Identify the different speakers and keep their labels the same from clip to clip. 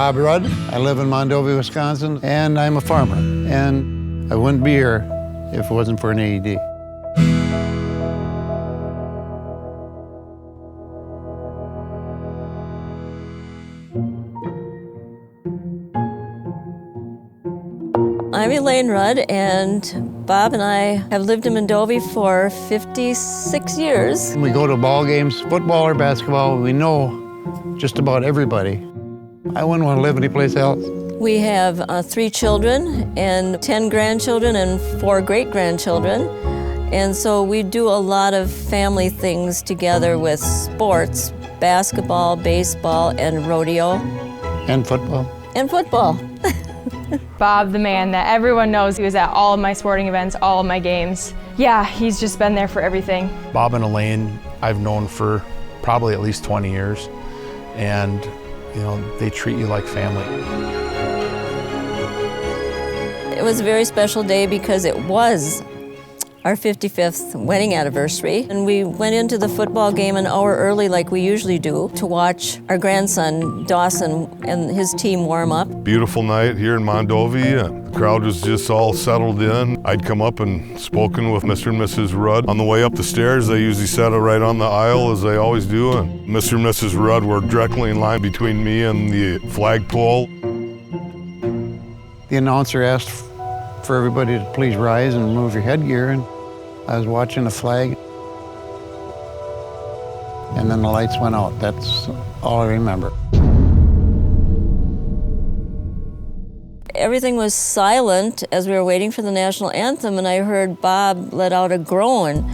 Speaker 1: Bob Rudd. I live in Mondovi, Wisconsin, and I'm a farmer. And I wouldn't be here if it wasn't for an AED.
Speaker 2: I'm Elaine Rudd, and Bob and I have lived in Mondovi for 56 years.
Speaker 1: We go to ball games, football or basketball, we know just about everybody. I wouldn't want to live anyplace else.
Speaker 2: We have 3 children and 10 grandchildren and 4 great-grandchildren. And so we do a lot of family things together with sports, basketball, baseball, and rodeo.
Speaker 1: And football.
Speaker 2: And football.
Speaker 3: Bob, the man that everyone knows, he was at all of my sporting events, all of my games. Yeah, he's just been there for everything.
Speaker 4: Bob and Elaine, I've known for probably at least 20 years. And, you know, they treat you like family.
Speaker 2: It was a very special day because it was our 55th wedding anniversary. And we went into the football game an hour early like we usually do to watch our grandson, Dawson, and his team warm up.
Speaker 5: Beautiful night here in Mondovi. The crowd was just all settled in. I'd come up and spoken with Mr. and Mrs. Rudd. On the way up the stairs, they usually sat right on the aisle as they always do. And Mr. and Mrs. Rudd were directly in line between me and the flagpole.
Speaker 1: The announcer asked for everybody to please rise and remove your headgear, and I was watching the flag, and then the lights went out. That's all I remember.
Speaker 2: Everything was silent as we were waiting for the national anthem, and I heard Bob let out a groan.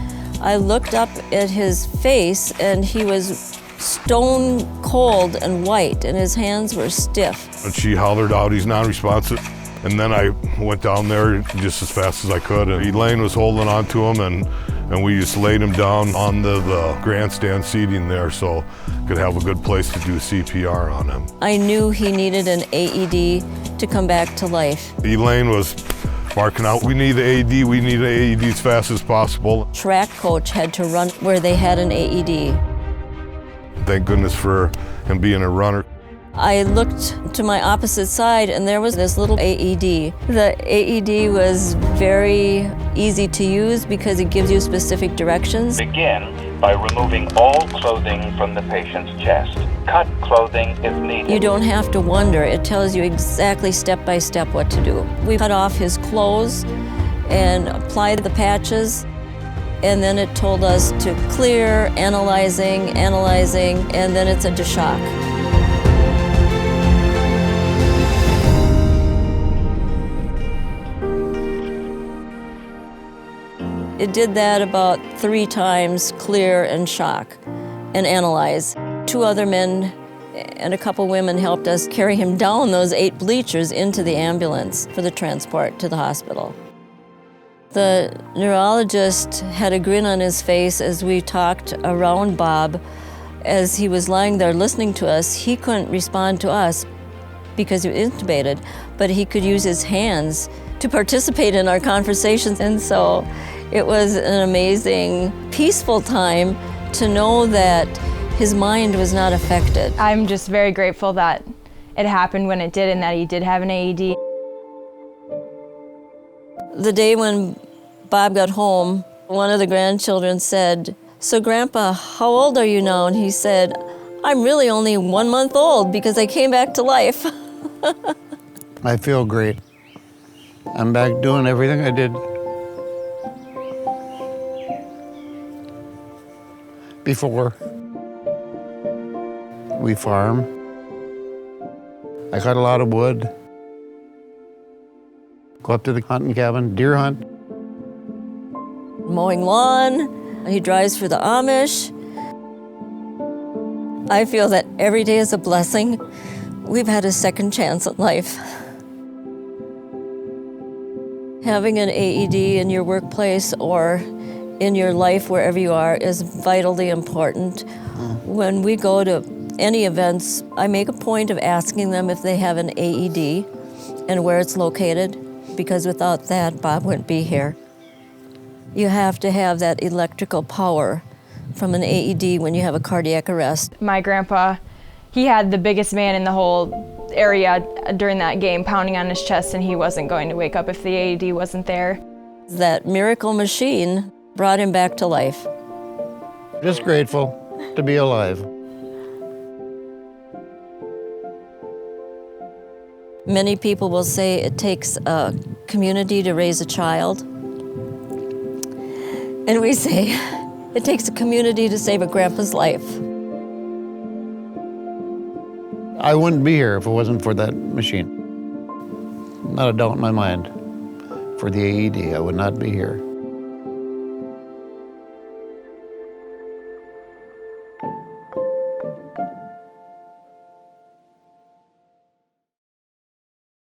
Speaker 2: I looked up at his face, and he was stone cold and white, and his hands were stiff.
Speaker 5: And she hollered out, "He's non-responsive." And then I went down there just as fast as I could. And Elaine was holding on to him, and we just laid him down on the grandstand seating there so could have a good place to do CPR on him.
Speaker 2: I knew he needed an AED to come back to life.
Speaker 5: Elaine was barking out, "We need the AED, we need an AED as fast as possible."
Speaker 2: Track coach had to run where they had an AED.
Speaker 5: Thank goodness for him being a runner.
Speaker 2: I looked to my opposite side, and there was this little AED. The AED was very easy to use because it gives you specific directions.
Speaker 6: Begin by removing all clothing from the patient's chest. Cut clothing if needed.
Speaker 2: You don't have to wonder. It tells you exactly step by step what to do. We cut off his clothes and applied the patches, and then it told us to clear, analyzing, and then it said to shock. It did that about 3 times, clear and shock and analyze. 2 other men and a couple women helped us carry him down those 8 bleachers into the ambulance for the transport to the hospital. The neurologist had a grin on his face as we talked around Bob. As he was lying there listening to us, he couldn't respond to us because he was intubated, but he could use his hands to participate in our conversations. And so it was an amazing, peaceful time to know that his mind was not affected.
Speaker 3: I'm just very grateful that it happened when it did and that he did have an AED.
Speaker 2: The day when Bob got home, one of the grandchildren said, "So Grandpa, how old are you now?" And he said, "I'm really only 1 month old because I came back to life."
Speaker 1: I feel great. I'm back doing everything I did before. We farm. I cut a lot of wood. Go up to the hunting cabin, deer hunt.
Speaker 2: Mowing lawn. He drives for the Amish. I feel that every day is a blessing. We've had a second chance at life. Having an AED in your workplace or in your life wherever you are is vitally important. When we go to any events, I make a point of asking them if they have an AED and where it's located, because without that, Bob wouldn't be here. You have to have that electrical power from an AED when you have a cardiac arrest.
Speaker 3: My grandpa, he had the biggest man in the whole area during that game, pounding on his chest, and he wasn't going to wake up if the AED wasn't there.
Speaker 2: That miracle machine brought him back to life.
Speaker 1: Just grateful to be alive.
Speaker 2: Many people will say it takes a community to raise a child. And we say it takes a community to save a grandpa's life.
Speaker 1: I wouldn't be here if it wasn't for that machine. Not a doubt in my mind. For the AED, I would not be here.